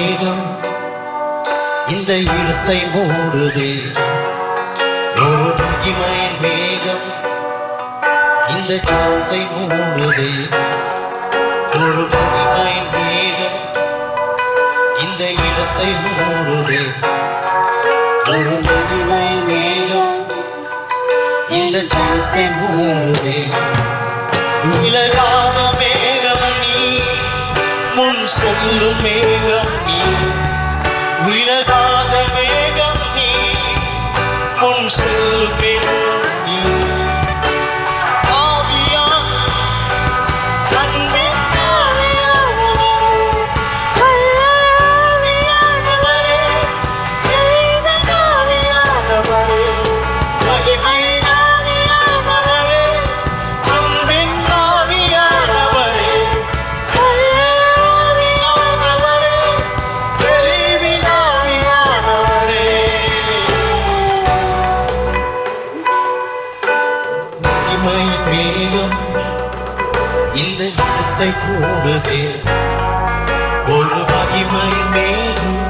மேகம் இந்த இடத்தை மூடுதே. ஒரு மகிமையின் மேகம் இந்த ஜனத்தை மூடுதே. ஒரு மகிமையின் மேகம் இந்த இடத்தை மூடுதே. ஒரு மகிமையின் மேகம் இந்த ஜனத்தை மூடுதே. விலகாத மேகம் நீ, முன் செல்லும் மேகம் நீ. விலகாத மேகம் நீ, முன் செல்லும் மேகம் நீ. மேகம் இந்த இடத்தை கூடுதே. ஒரு மகிமை மேகம்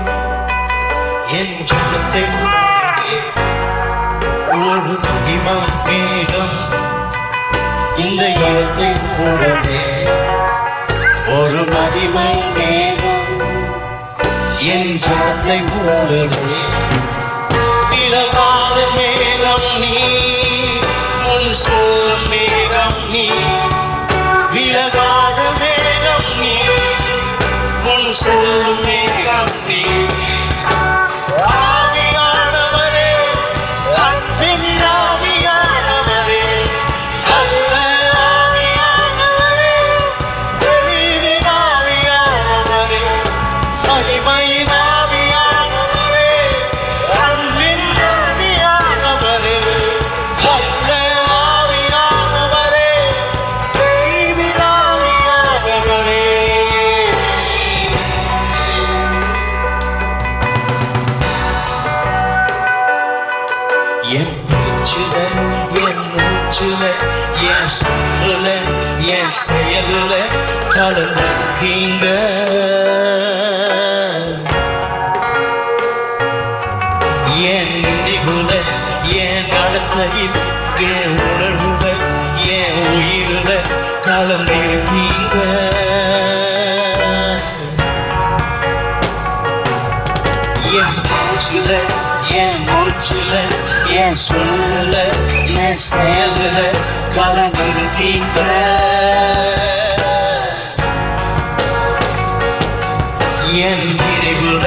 என் ஜனத்தை மூடுதே. ஒரு மகிமை மேகம் இந்த இடத்தை மூடுதே. ஒரு மகிமை மேகம் என் ஜனத்தை மூடுதே. விலகாத மேகம் நீ, முன் செல்லும் மேகம் நீ. விலகாத மேகம் நீ, முன் செல்லும் மேகம் நீ. ஆவியானவரே, அன்பின் ஆவியானவரே, நல்ல ஆவியானவரே, தெளிவின் ஆவியானவரே, மகிமையின் ஆவியானவரே, அன்பின் ஆவியானவரே, நல்ல என் பேச்சுல, என் மூச்சுல, என் சொல்லுல, என் செயலுல கலந்துருக்கீங்க. என் நினைவுல, என் நடத்தையில், என் உணர்வுல, என் உயிருல கலந்துருக்கீங்க. என் பேச்சுல, என் மூச்சுல, என் சொல்லுல, என் செயலுல கலந்துருக்கீங்க. என் நினைவுல,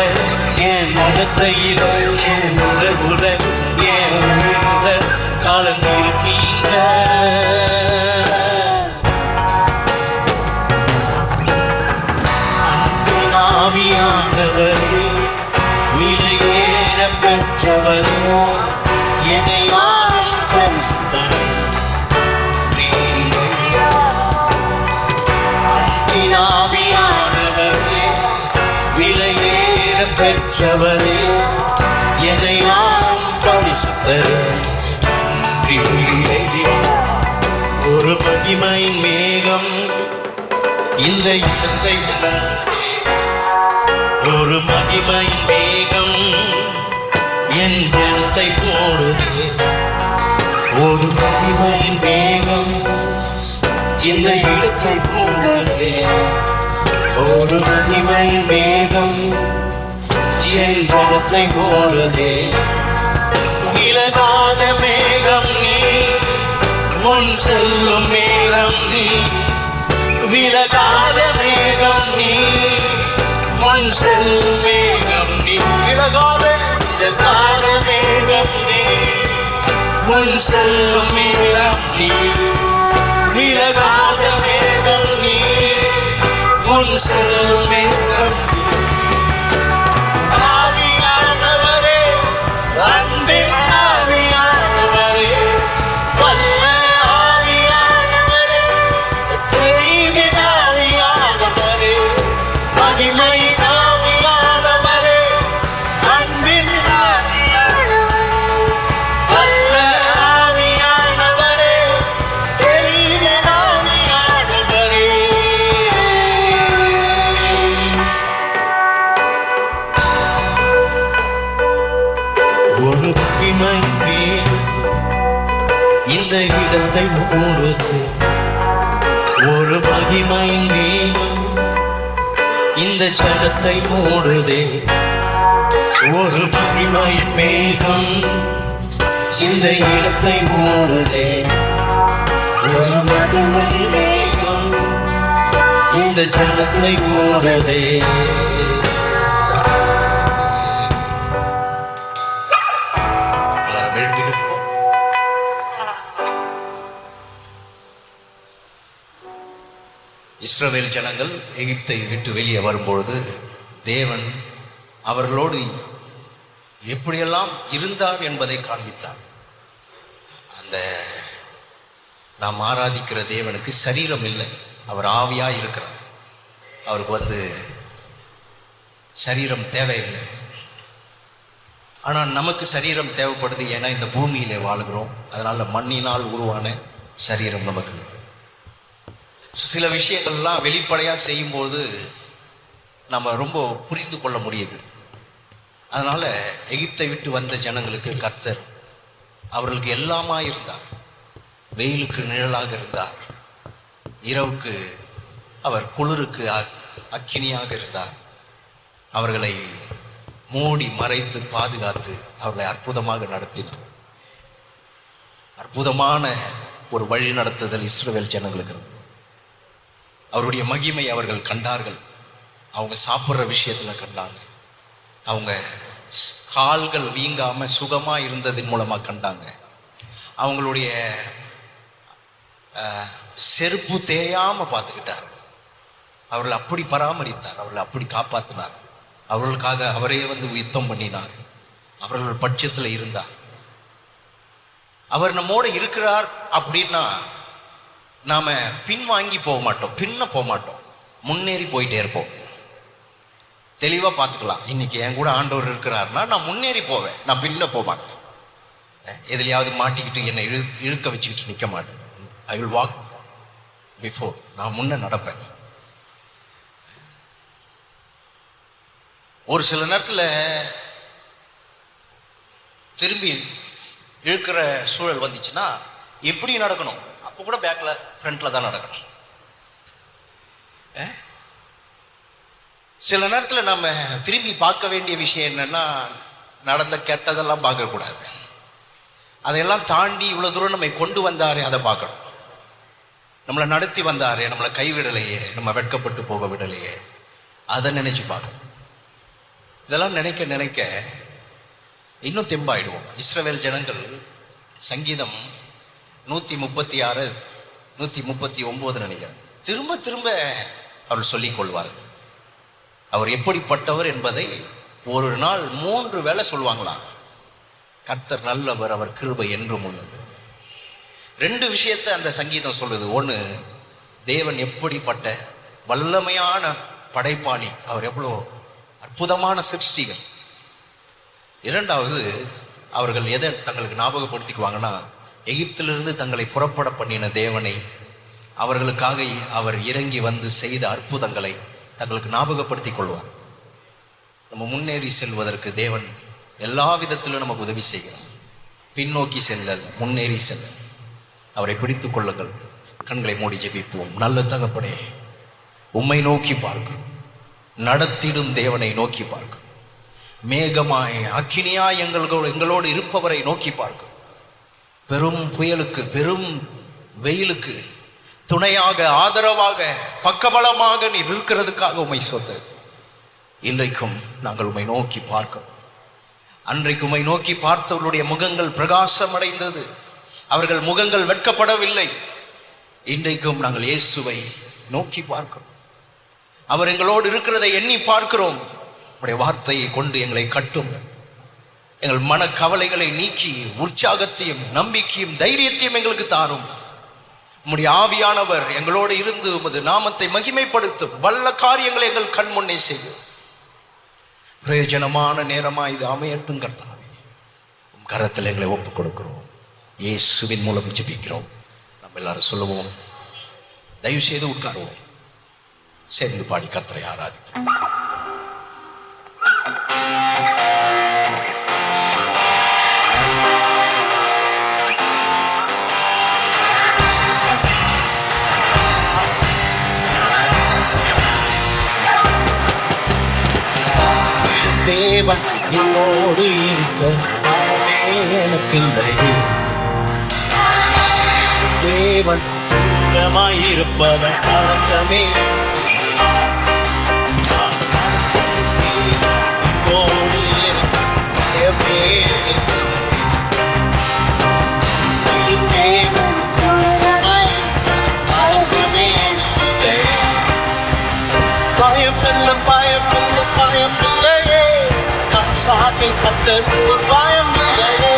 என் நடத்தையில, என் உணர்வுல, என் உயிருல கலந்துருக்கீங்க. அன்பின் ஆவியானவரே, விலையேற பெற்றவரே, என்னை யாரும் பரிசுத்தரே. அன்பின் ஆவியானவரே, விலையேற பெற்றவரே, என்னை யாரும் பரிசுத்தரே. ஒரு மகிமையின் மேகம் இந்த இடத்தை, ஒரு மகிமையின் மேகம் என் ஜனத்தை மூடுதே. ஒரு மகிமையின் மேகம் இந்த இடத்தை மூடுதே. ஒரு மகிமையின் மேகம் என் ஜனத்தை மூடுதே. விலகாத மேகம் நீ, முன் செல்லும் மேகம் நீ. விலகாத மேகம் நீ, முன் செல்லும் மேகம் நீ. விலகாத மேகம் நீ, முன் செல்லும் மேகம் நீ. விலகாத மேகம் நீ, முன் செல்லும் மேகம் நீ. ஆவியானவரே, அன்பின் ஆவியானவரே, வல்ல ஆவியானவரே, தெளிவின் ஆவியானவரே, மகிமையின் ஆவியானவரே, அன்பின் ஆவியானவரே, வல்ல ஆவியானவரே, தெளிவின் ஆவியானவரே. மகிமை மேகம் இந்த இடத்தை மூடுதே. ஒரு மகிமை மேகம் இந்த ஜலத்தை மூடுதே. ஒரு மகிமை மேகம் இந்த இடத்தை மூடுதே. ஒரு மகிமை மேகம் இந்த ஜலத்தை மூடுதே. இஸ்ரவேல் ஜனங்கள் எகிப்தை விட்டு வெளியே வரும்பொழுது தேவன் அவர்களோடு எப்படியெல்லாம் இருந்தார் என்பதை காண்பித்தார். அந்த நாம் ஆராதிக்கிற தேவனுக்கு சரீரம் இல்லை, அவர் ஆவியா இருக்கிறார். அவருக்கு சரீரம் தேவையில்லை. ஆனால் நமக்கு சரீரம் தேவைப்படுது. ஏன்னா இந்த பூமியிலே வாழுகிறோம். அதனால மண்ணினால் உருவான சரீரம் நமக்கு. சில விஷயங்கள்லாம் வெளிப்படையாக செய்யும்போது நம்ம ரொம்ப புரிந்து கொள்ள முடியுது. அதனால எகிப்தை விட்டு வந்த ஜனங்களுக்கு கர்த்தர் அவர்களுக்கு எல்லாமா இருந்தார். வெயிலுக்கு நிழலாக இருந்தார், இரவுக்கு அவர் குளிருக்கு அக்கினியாக இருந்தார். அவர்களை மூடி மறைத்து பாதுகாத்து அவர்களை அற்புதமாக நடத்தினார். அற்புதமான ஒரு வழி நடத்துதல் இஸ்ரவேல் ஜனங்களுக்கு. அவருடைய மகிமை அவர்கள் கண்டார்கள். அவங்க சாப்பிட்ற விஷயத்துல கண்டாங்க. அவங்க கால்கள் வீங்காம சுகமா இருந்ததின் மூலமா கண்டாங்க. அவங்களுடைய செருப்பு தேயாம பார்த்துக்கிட்டார். அவர்கள் அப்படி பராமரித்தார், அவர்களை அப்படி காப்பாற்றினார். அவர்களுக்காக அவரே யுத்தம் பண்ணினார். அவர்கள் பட்சத்துல இருந்தார். அவர் நம்மோட இருக்கிறார் அப்படின்னா நாம பின்வாங்கி போக மாட்டோம், பின்ன போக மாட்டோம், முன்னேறி போயிட்டே இருப்போம். தெளிவா பார்த்துக்கலாம். இன்னைக்கு என் கூட ஆண்டவர் இருக்கிறார்னா நான் முன்னேறி போவேன், நான் பின்ன போக மாட்டேன். எதுலையாவது மாட்டிக்கிட்டு என்னை இழுக்க வச்சுக்கிட்டு நிற்க மாட்டேன். ஐ வில் வாக் பிஃபோர், நான் முன்ன நடப்பேன். ஒரு சில நேரத்தில் திரும்பி இழுக்கிற சூழல் வந்துச்சுன்னா எப்படி நடக்கணும்? அப்போ கூட பேக்ல ஃப்ரண்ட்ல தான் நடக்கணும். சில நேரத்தில் நம்ம திரும்பி பார்க்க வேண்டிய விஷயம் என்னன்னா, நடந்த கெட்டதெல்லாம் பார்க்கக்கூடாது. அதையெல்லாம் தாண்டி இவ்வளவு தூரம் நம்மை கொண்டு வந்தாரே அதை பார்க்கணும். நம்மளை நடத்தி வந்தாரே, நம்மளை கைவிடலையே, நம்ம வெட்கப்பட்டு போக விடலையே, அதை நினைச்சு பார்க்கணும். இதெல்லாம் நினைக்க நினைக்க இன்னும் தெம்பாயிடுவோம். இஸ்ரவேல் ஜனங்கள் சங்கீதம் 136 139 நினைக்கிறேன், திரும்ப திரும்ப அவர்கள் சொல்லிக் கொள்வார்கள். அவர் எப்படிப்பட்டவர் என்பதை ஒரு நாள் 3 வேளை சொல்லுவாங்களாம். கர்த்தர் நல்லவர், அவர் கிருபை என்றும் உள்ளது. 2 விஷயத்தை அந்த சங்கீதம் சொல்லுது. ஒன்று, தேவன் எப்படிப்பட்ட வல்லமையான படைப்பாளி, அவர் எவ்வளோ அற்புதமான சிருஷ்டிகள். 2வது, அவர்கள் எதை தங்களுக்கு ஞாபகப்படுத்திக்குவாங்கன்னா, எகிப்திலிருந்து தங்களை புறப்பட பண்ணின தேவனை, அவர்களுக்காக அவர் இறங்கி வந்து செய்த அற்புதங்களை தங்களுக்கு ஞாபகப்படுத்திக் கொள்வார். நம்ம முன்னேறி செல்வதற்கு தேவன் எல்லா விதத்திலும் நமக்கு உதவி செய்கிறார். பின்னோக்கி செல்லல், முன்னேறி செல்லல். அவரை பிடித்துக் கொள்ளுங்கள். கண்களை மூடி ஜெபிப்போம். நல்ல தகப்பனே, உம்மை நோக்கி பார்க்கிறோம், நடத்திடும் தேவனை நோக்கி பார்க்கிறோம். மேகமாய் அக்கினியாய் எங்களோடு இருப்பவரை நோக்கி பார்க்கிறோம். பெரும் புயலுக்கு, பெரும் வெயிலுக்கு துணையாக, ஆதரவாக, பக்கபலமாக நீர் இருக்கிறதுக்காக உம்மை சொத்து. இன்றைக்கும் நாங்கள் உம்மை நோக்கி பார்க்கிறோம். அன்றைக்கு உம்மை நோக்கி பார்த்தவர்களுடைய முகங்கள் பிரகாசம் அடைந்தது. அவர்கள் முகங்கள் வெட்கப்படவில்லை. இன்றைக்கும் நாங்கள் இயேசுவை நோக்கி பார்க்கிறோம். அவர் எங்களோடு இருக்கிறதை எண்ணி பார்க்கிறோம். உடைய வார்த்தையை கொண்டு எங்களை கட்டும். எங்கள் மன கவலைகளை நீக்கி உற்சாகத்தையும் நம்பிக்கையும் தைரியத்தையும் எங்களுக்கு தாரும். உம்முடைய ஆவியானவர் எங்களோடு இருந்து உமது நாமத்தை மகிமைப்படுத்தும் வல்ல காரியங்களை எங்கள் கண் முன்னே செய்யும். பிரயோஜனமான நேரமா இது அமையட்டும் கர்த்தாவே. உம் கரத்தில் எங்களை ஒப்புக் கொடுக்கிறோம். இயேசுவின் மூலம் ஜெபிக்கிறோம். நம்ம எல்லாரும் சொல்லுவோம். தயவு செய்து உட்காருவோம். சேர்ந்து பாடி கர்த்தரை ஆராதிப்போம். தேவன் என்னோடு இருக்க நானே எனக்கில்லை. தேவன் இருப்பதன் பழக்கமே என்னோடு இருக்க பயமில்லை பயமில்லை பயமில்லையே நம் சாட்டில் கத்தர் பயமில்லையே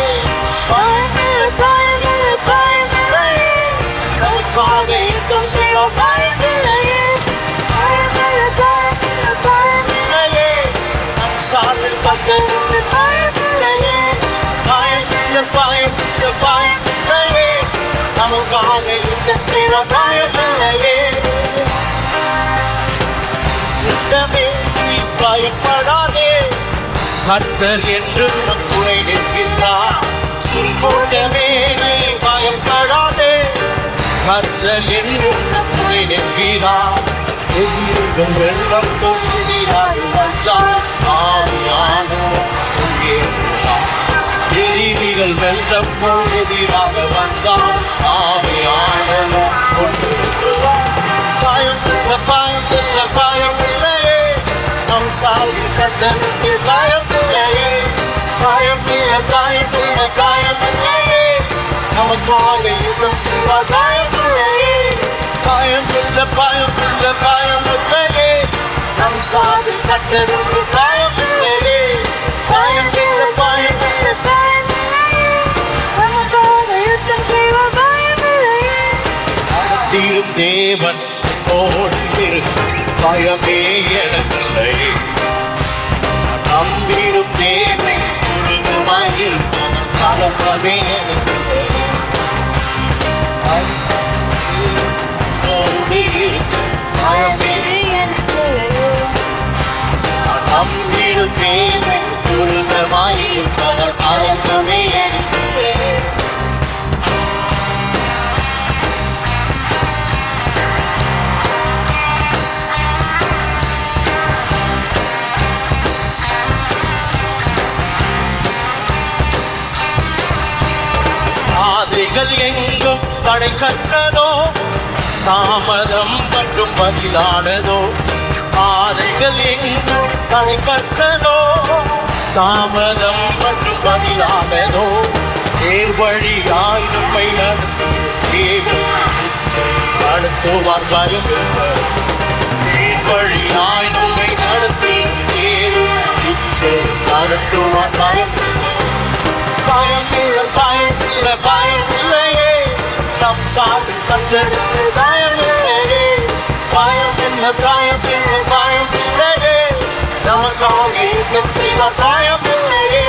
பயமில்லை பயமில்லை பயமில்லையே நமக்காக யுத்தம் செய்ய பயமில்லையே பயமில்லை பயமில்லை பயமில்லையே நம் சாட்டில் கத்தர் பயமில்லையே பயமில்லை பயமில்லை பயமில்லையே நமக்காக யுத்தம் செய்ய பயமில்லையே. பயப்படாதே கர்த்தர் என்று துணை நிற்கின்றார். கூட்டமே பயப்படாதே கர்த்தர் என்று துணை நிற்கிறார். எதிர்கள் வெள்ளம் தோன்றினார் வந்தார் ஆவியானோ எதிரிகள் வெள்ளம் போல் எதிராக வந்தார் ஆவியானோ பயமில்லை பயமில்லை பயமில்லையே நம் சாவில் கத்தருக்கு பயமில்லையே பயமில்லை பயமில்லை பயமில்லையே நமக்காக யுத்தம் செய்ய பயமில்லையே பயமில்லை பயமில்லை பயமில்லையே நம் சாவில் கத்தருக்கு பயமில்லையே பயமில்லை பயமில்லை பயமில்லையே நமக்காக யுத்தம் செய்ய பயமில்லையே. நடத்திடும் தேவன் ஓடி இருக்கும் பயமே எனக்கில்லை. நம்பிடும் தேவை உருகமாயிருக்கும் கலப்பமே எனக்கில்லை. ஓடி இருக்கும் பயமே எனக்கில்லை. நம்பிடும் தேவை உருகமாயிருக்கும் கலப்பமே எனக்கில்லை. எங்கும் தடை கற்கதோ தாமதம் மற்றும் பதிலானதோ பாதைகள் எங்கும் தடை கற்கதோ தாமதம் மற்றும் பதிலானதோ நேர்வழியாய் நம்மை நடத்துவார் பயம் நேர்வழியாய் நம்மை நடத்தி நடத்துவார் பயம் பயமில்லை பயமில்லை பயமில்லையே நம் சாவில் கத்தருக்கு பயமில்லையே பயமில்லை பயமில்லை பயமில்லையே நமக்காக யுத்தம் செய்ய பயமில்லையே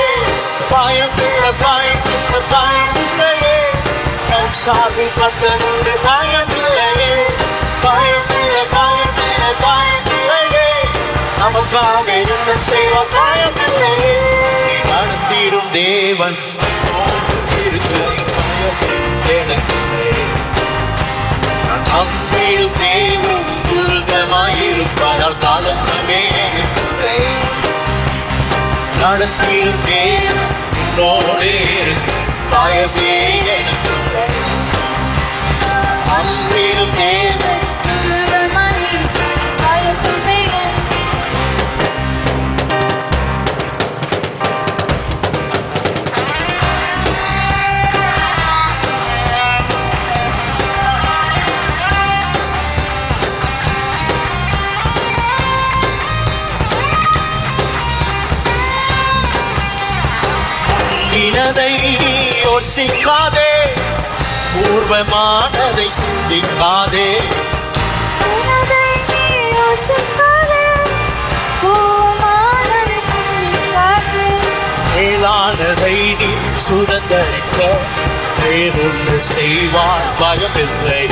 பயமில்லை பயமில்லை பயமில்லையே நம் சாவில் கத்தருக்கு பயமில்லையே பயமில்லை பயமில்லை பயமில்லையே நமக்காக யுத்தம் செய்ய பயமில்லையே. நடத்திடும் தேவன் நம்பிடும் தேவன் துருகமாயிருப்பதால் காலமே நடத்திடும் தேவன் என்னோடு இருக்கு பயமே எனக்கு நம்பிடும் தேவன் யோசிக்காதே பூர்வமானதை சிந்திக்காதே மேலானதை நீ சுதந்தரிக்க வேறொன்று செய்வார் பயமில்லை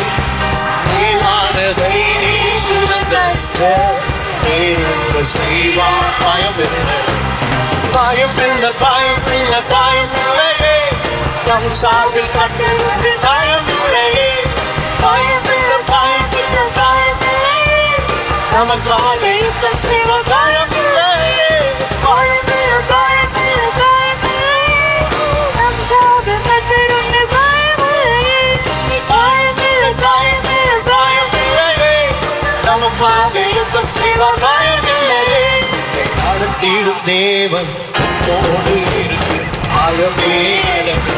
மேலானதை நீ சுதந்தரிக்க வேறொன்று செய்வார் பயமில்லை பயமில்லை பயமில்லை பயமில்லையே நம் சாவில் கத்தருக்கு பயமில்லையே பயமில்லை பயமில்லை பயமில்லையே நமக்காக யுத்தம் செய்ய பயமில்லையே செய்வார் பயமில்லையே. நடத்திடும் தேவன் உன்னோடு இருக்கு பயமே எனக்கு.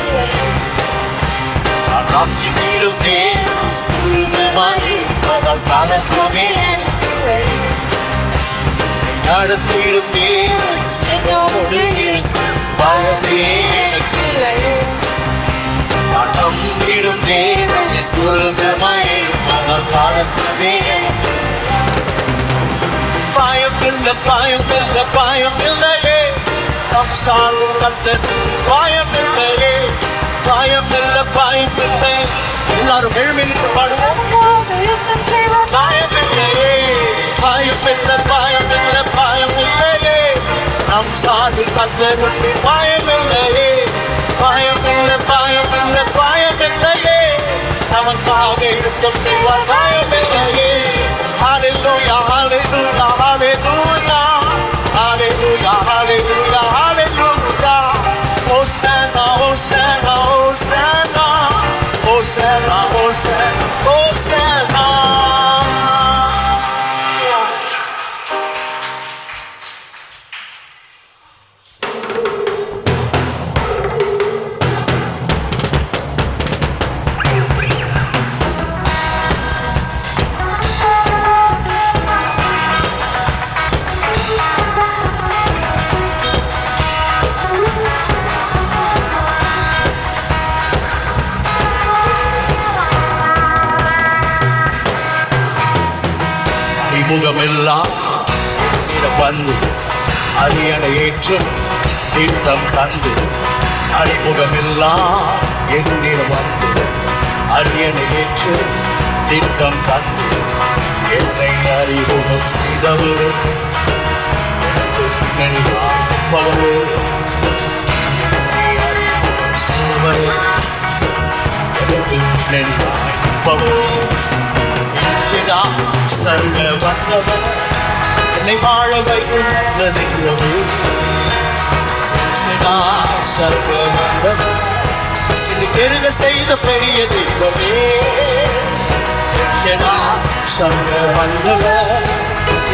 நடத்திடும் தேவன் உன்னதமாயிருப்பதால் கலக்கமே எனக்கு. நடத்திடும் தேவன் என்னோடு இருக்கு பயமே எனக்கு. நடத்திடும் தேவன் உன்னதமாயிருப்பதால் கலக்கமே எனக்கு. பயமில்லை பயமில்லை பயமில்லையே நம் சார்பு கர்த்தர். பயமில்லையே பயமில்லை பயமில்லை. எல்லாரும் எழுமிட்டு பாடுவோம். பயமில்லையே பயமில்லை பயமில்லை பயமில்லையே நம் சார்பு கர்த்தர். பயமில்லையே பயமில்லை பயமில்லை பயமில்லையே நமக்காக யுத்தம் செய்வார் பயமில்லையே. Hallelujah, hallelujah, hallelujah, hallelujah, hallelujah, hallelujah. Hosanna, Hosanna, Hosanna, Hosanna, Hosanna, Hosanna. முகமெல்லாம் வந்து அரியணை ஏற்றும் திட்டம் தந்து. அறிமுகமெல்லாம் என்னிடம் வந்து அரியணை ஏற்று திட்டம் தந்து. என்னை அறிமுகம் செய்தவர் எனக்கு பின்னணி வாழ்பவர். என்னை அறிமுகம் செய்தவர் எனக்கு பின்னணி வாழ்பவர். சர்வ வல்லவர் என்னை வாழ வைக்கும் தெய்வமே. சர்வ வல்லவர் என்னை பெருக செய்த பெரிய தெய்வமே. சர்வ வல்லவர்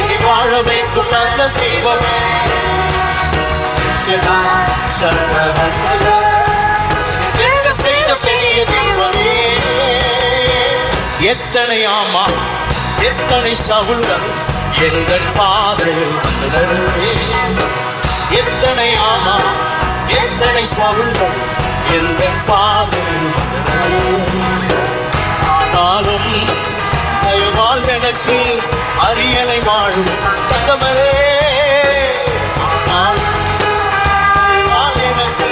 என்னை வாழ வைக்கும் நல்ல தெய்வமே. சர்வ வல்லவர் என்னை பெருக செய்த பெரிய தெய்வமே. எத்தனை ஆமா எத்தனை சவுல்கள் எங்கள் பாதையில் வந்தனரே. எத்தனை ஆமா எத்தனை சவுல்கள் எங்கள் பாதையில் வந்தனரே. ஆனாலும் தயவால் எனக்கு அரியணை வாழும் தந்தவரே. ஆனாலும் தயவால் எனக்கு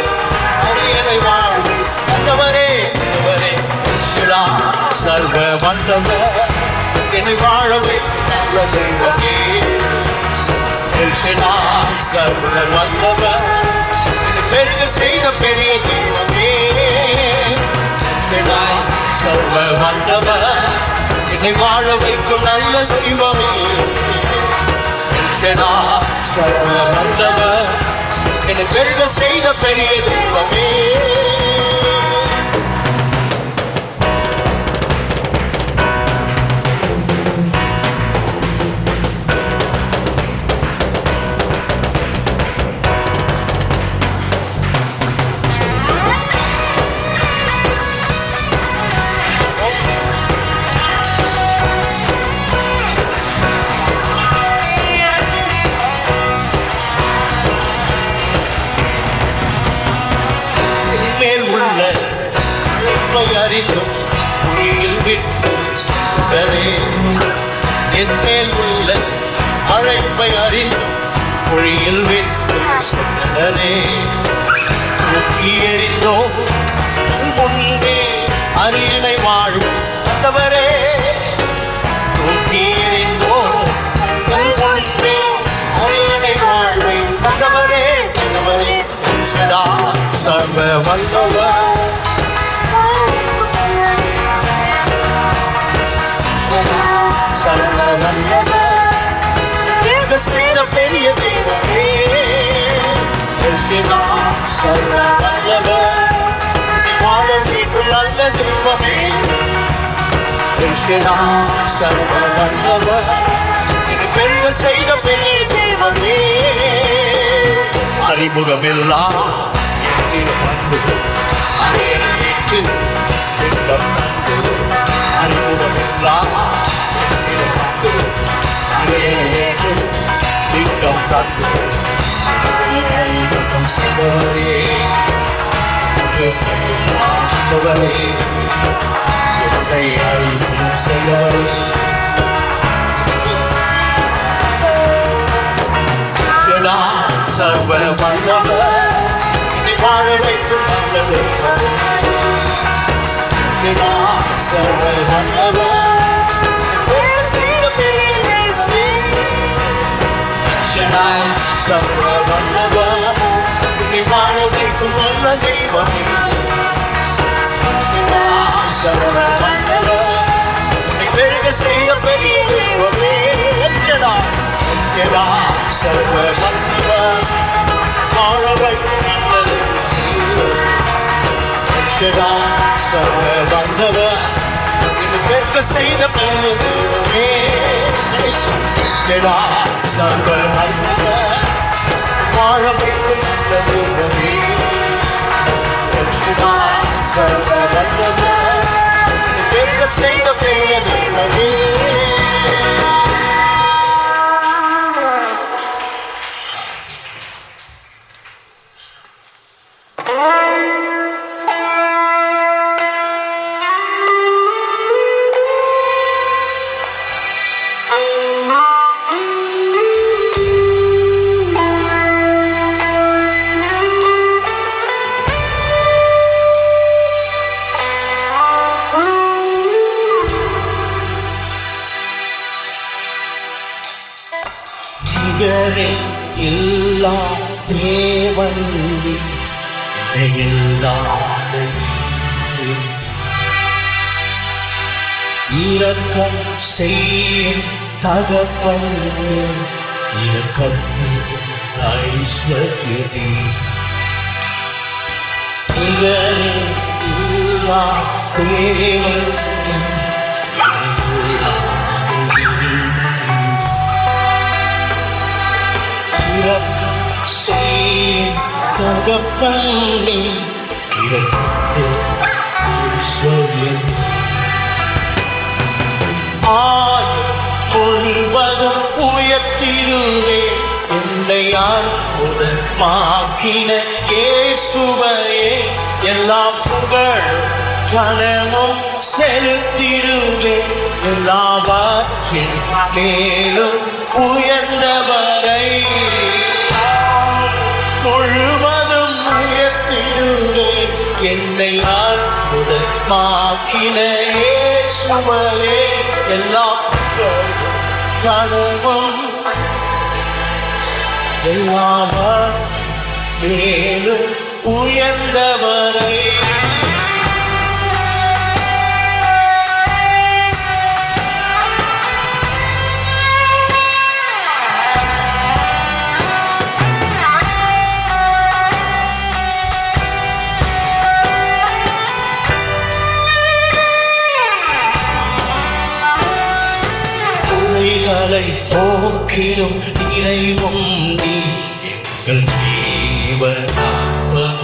அரியணை வாழும் தந்தவரே. சர்வ வல்லவர் என்னை வாழவே நல்ல தெய்வமே. சர்வ வல்லவர் என்னை பெருக செய்த பெரிய தெய்வமே. சர்வ வல்லவர் என்னை வாழ வைக்கும் நல்ல தெய்வமே. சர்வ வல்லவர் என்னை பெருக செய்த பெரிய தெய்வமே. அறிந்தும் புலியில் விட்டு சென்றனே. என் மேல் உள்ள அழைப்பை அறிந்தும் புலியில் விட்டு சென்றனே. தூக்கி எறிந்தோ முன்பே அரியணை வாழும் தந்தவரே. தூக்கி எறிந்தோ முன்பே அரியணை வாழ்வை தந்தவரே. தந்தவரே சர்வ வல்லவர் சர்வ வல்லவர் பெரிய தெய்வமே. சர்வ வல்லவர் வாழ வைக்கும் நல்ல தெய்வமே. சர்வ வல்லவர் பெரிய செய்த பெரிய தெய்வமே. அறிமுகமெல்லாம் அறிமுகமெல்லாம் திட்டம் தந்து செய்தவரே என்னை அறிமுகம் செய்தவரே. சர்வ வல்லவர் நீ வாழ வைக்கும் நல்லது. சர்வ வல்லவர் செய்த பெரிய தெய்வமே. சர்வ வல்லவர் நீ வாழ வைக்கும் நல்ல தெய்வமே. சர்வ வல்லவர் நீ பெருக செய்த பெரிய தெய்வமே. சர்வ வல்லவர் வாழ வைக்கும் நல்லது. சர்வ வல்லவர் பெருக செய்த பெரிய தெய்வமே. சர்வ வல்லவர் வாழ வைக்கும் நல்லது. சர்வ வல்லவர் பெருக செய்த பெரிய தெய்வமே. எல்லா தேவன் இரக்கம் செய்யும் தகப்பன் இரக்கத்தில் ஐஸ்வர்யதே. எல்லா தேவன் தகப்பன்னே இரக்கத்தில் ஐஸ்வர்யதே. முழுவதும் உயர்த்திடுவே என்னை அற்புதமாக்கின இயேசுவையே. எல்லா புகழும் கனமும் செலுத்திடுவே எல்லாவற்றின் மேலும் உயர்ந்தவரை. முழுவதும் உயர்த்திடுவே என்னை அற்புதமாக்கின இயேசுவையே. எல்லா புகழும் கனமும் எல்லாவற்றின் மேலும் உயர்ந்தவரை. போக்கிடும் நிறைவும் நீ எங்கள் தேவனாகும்.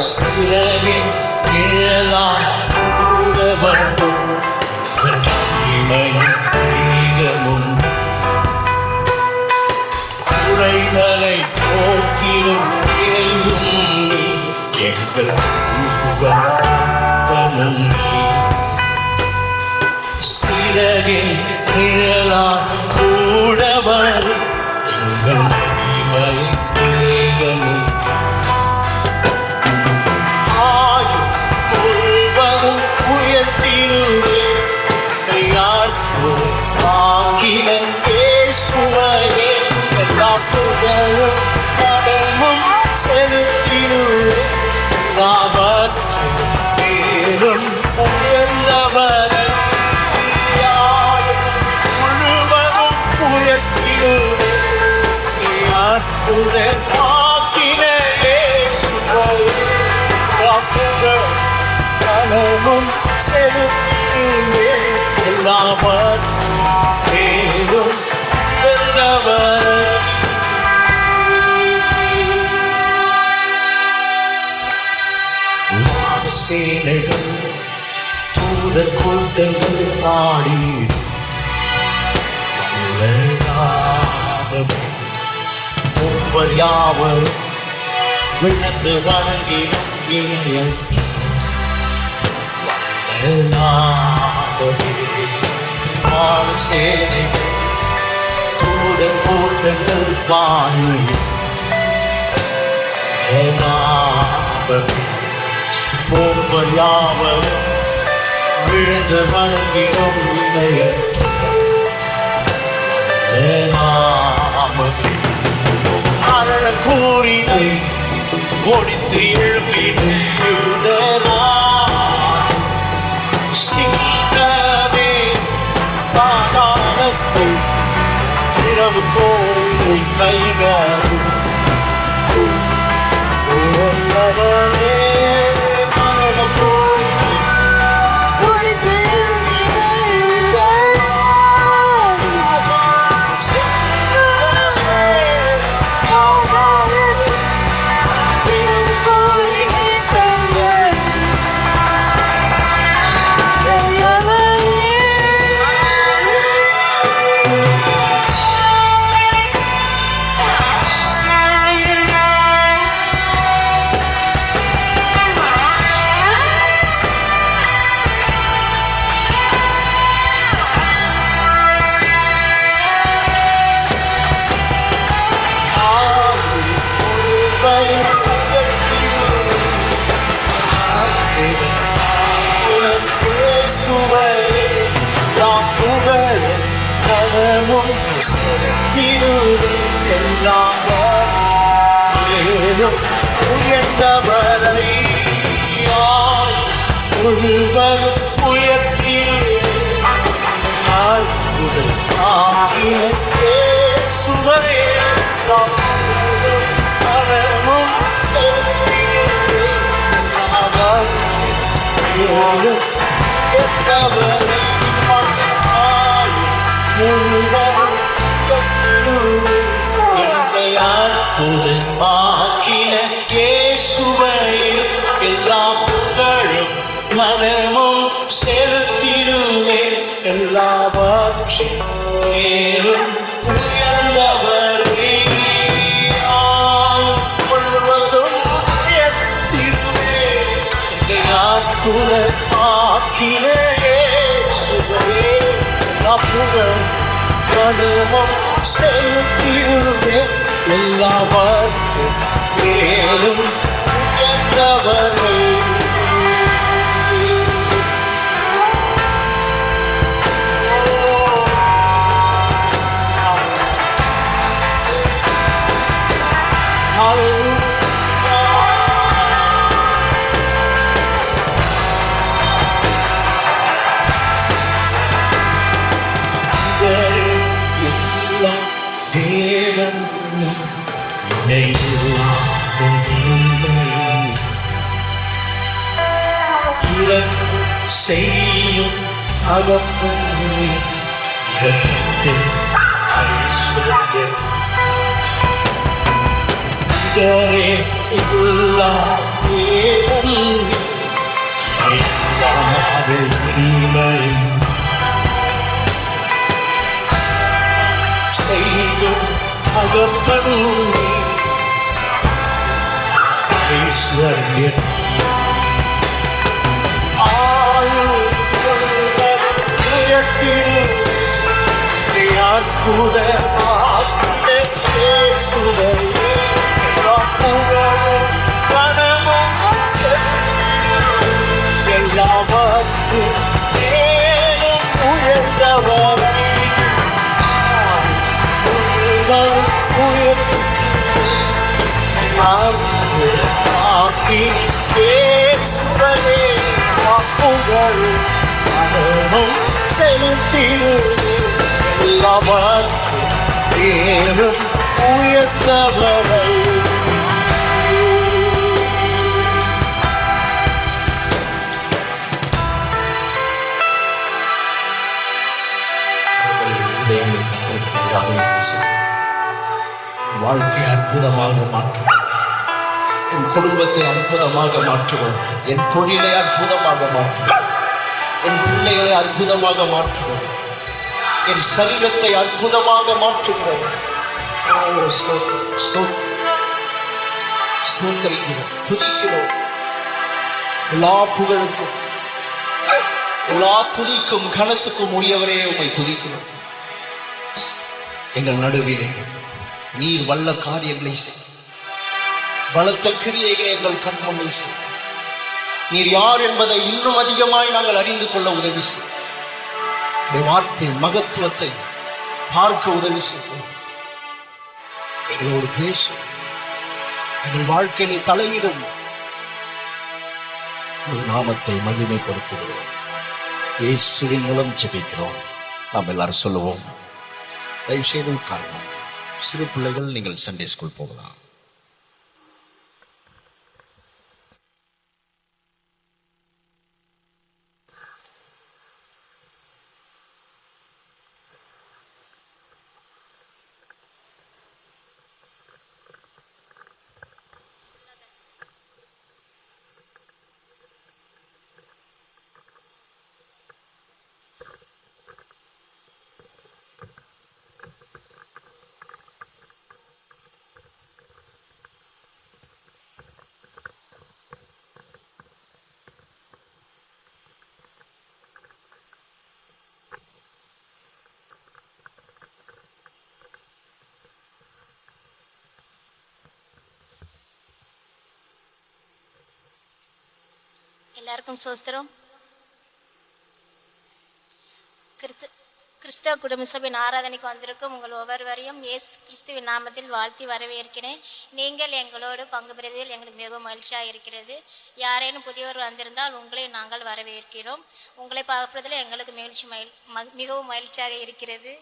சிறகின் நிழலாய் கூடவரும் மகிமையின் மேகமும் குறைகளை போக்கிடும் நிறைவும் நீ எங்கள் தேவனாகும். சிறகின் நிழலாய் கூடவரும் எங்கள் மகிமையின் மேகமும் செலுத்திடுவே எல்லாவர் மேலும் உயர்ந்தவர். சேனைகள் தூத கூட்டங்கள் பாடி ஒவ்வொரு யாவரும் விழுந்து வணங்கிடும் இணையற்ற சேனைகள் தூத கூட்டங்கள் பாடி ஒவ்வொரு யாவரும் விழுந்து வணங்கிடும் இணையற்ற மரண கூறினை ஒடித்து எழுப்பிடு சிங்கமே பாதாளத்தை திறவு கோரினை கைகாரும் மரண கூறினை ஒடித்து உயர்ந்தவரை எல்லா புகழும் கனமும் செலுத்திடுவேன். எல்லாவற்றையும் மேலும் உயர்ந்தவரே முழுவதும் உயர்த்திடுவேன். ஆக்கின இயேசுவே எல்லா புகழும் கனமும் செலுத்திடுவேன். எல்லாவற்றையும் மேலும் உயர்ந்தவரே செய்யும் அகப்பொன்னி எல்லா செய்யும் அகப்பொன்னி ஐஸ்வர்யம் அற்புத எல்லாவற்றும் உயர்ந்தவரை புகழ் செலுத்திடுவேன். மேலும் உயர்ந்தவரை வாழ்க்கையை அற்புதமாக மாற்றுவோம். என் குடும்பத்தை அற்புதமாக மாற்றுவோம். என் தொழிலை அற்புதமாக மாற்றுவோம். என் பிள்ளைகளை அற்புதமாக மாற்றுவோம். என் சரீரத்தை அற்புதமாக மாற்றுவோம். ஸ்தோத்திரிக்கிறோம், துதிக்கிறோம். எல்லா புகழுக்கும், எல்லா துதிக்கும், கனத்துக்கும் உரியவரே உம்மை துதிக்கிறோம். எங்கள் நடுவிலே நீர் வல்ல காரியங்களை செய், பலத்த கிரியைகளை எங்கள் கண்முன்னில் செய். நீர் யார் என்பதை இன்னும் அதிகமாய் நாங்கள் அறிந்து கொள்ள உதவி செய். வார்த்தை மகத்துவத்தை பார்க்க உதவி செய்யும். எங்களோடு பேசும், எங்கள் வாழ்க்கையை தலையிடும். ஒரு நாமத்தை மகிமைப்படுத்துகிறோம். இயேசுவின் மூலம் ஜெபிக்கிறோம். நாம் எல்லாரும் சொல்லுவோம். தயவு செய்து உட்காருவோம். சிறு பிள்ளைகள், நீங்கள் சண்டே ஸ்கூல் போகலாம். எல்லாருக்கும் சோஸ்திரம். கிறிஸ்தவ குடும்ப சபையின் ஆராதனைக்கு வந்திருக்கும் உங்கள் ஒவ்வொருவரையும் இயேசு கிறிஸ்துவின் நாமத்தில் வாழ்த்தி வரவேற்கிறேன். நீங்கள் எங்களோடு பங்கு பெறுவதில் எங்களுக்கு மிகவும் மகிழ்ச்சியாக இருக்கிறது. யாரேனும் புதியவர் வந்திருந்தால் உங்களை நாங்கள் வரவேற்கிறோம். உங்களை பார்ப்பதில் எங்களுக்கு மிகவும் மகிழ்ச்சியாக இருக்கிறது.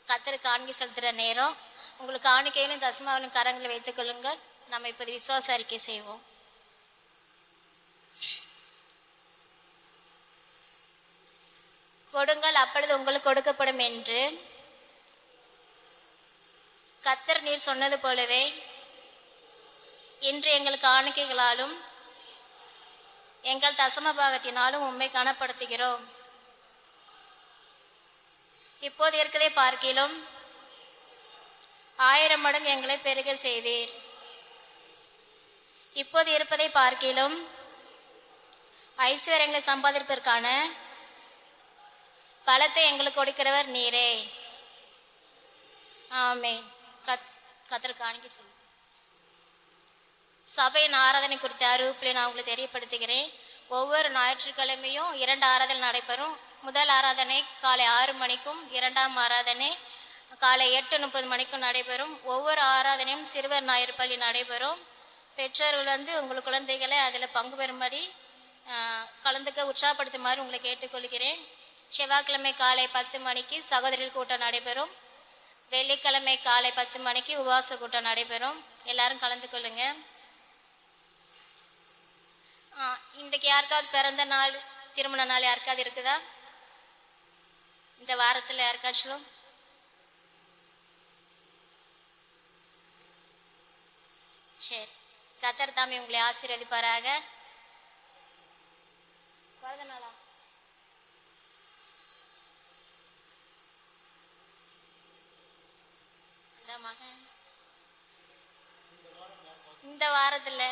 கர்த்தருக்கு காணிக்கை செலுத்துகிற நேரம். உங்களுக்கு காணிக்கையிலும் தசமாவிலும் கரங்களை வைத்துக் கொள்ளுங்கள். நம்ம இப்போது விசுவாச அறிக்கை செய்வோம். கொடுங்கள், அப்பொழுது உங்களுக்கு கொடுக்கப்படும் என்று கர்த்தர் நீர் சொன்னது போலவே இன்று எங்கள் காணிக்கைகளாலும் எங்கள் தசம பாகத்தினாலும் உம்மை கனப்படுத்துகிறோம். இப்போது இருக்கிறதை பார்க்கிலும் 1000 மடங்கு எங்களை பெருக செய்வீர். இப்போது இருப்பதை பார்க்கிலும் ஐஸ்வர்யங்களை சம்பாதிப்பதற்கான பலத்தை எங்களுக்கு கொடுக்கிறவர் நீரே. ஆமென். கர்த்தருக்கு காணிக்கை செலுத்து. சபையின் ஆராதனை குறித்த அறிவிப்பில் நான் உங்களுக்கு தெரியப்படுத்துகிறேன். ஒவ்வொரு ஞாயிற்றுக்கிழமையும் 2 ஆராதனை நடைபெறும். முதல் ஆராதனை காலை 6 மணிக்கும், 2ஆம் ஆராதனை காலை 8:30 மணிக்கும் நடைபெறும். ஒவ்வொரு ஆராதனையும் சிறுவர் ஞாயிறு பள்ளி நடைபெறும். பெற்றோர்கள் உங்கள் குழந்தைகளை அதில் பங்கு பெறும்படி கலந்துக்க உற்சாகப்படுத்துமாறு உங்களை கேட்டுக்கொள்கிறேன். செவ்வாய்க்கிழமை காலை 10 மணிக்கு சகோதரிகள் கூட்டம் நடைபெறும். வெள்ளிக்கிழமை காலை 10 மணிக்கு உபவாச கூட்டம் நடைபெறும். எல்லாரும் கலந்து கொள்ளுங்க. இன்றைக்கு யாருக்காவது பிறந்த நாள், திருமண நாள் யாருக்காவது இருக்குதா? இந்த வாரத்தில் யாருக்காச்சும்? சரி, கர்த்தர் தாமே உங்களை ஆசீர்வதிப்பாராக. பிறந்த நாளா? இந்த வாரத்தில்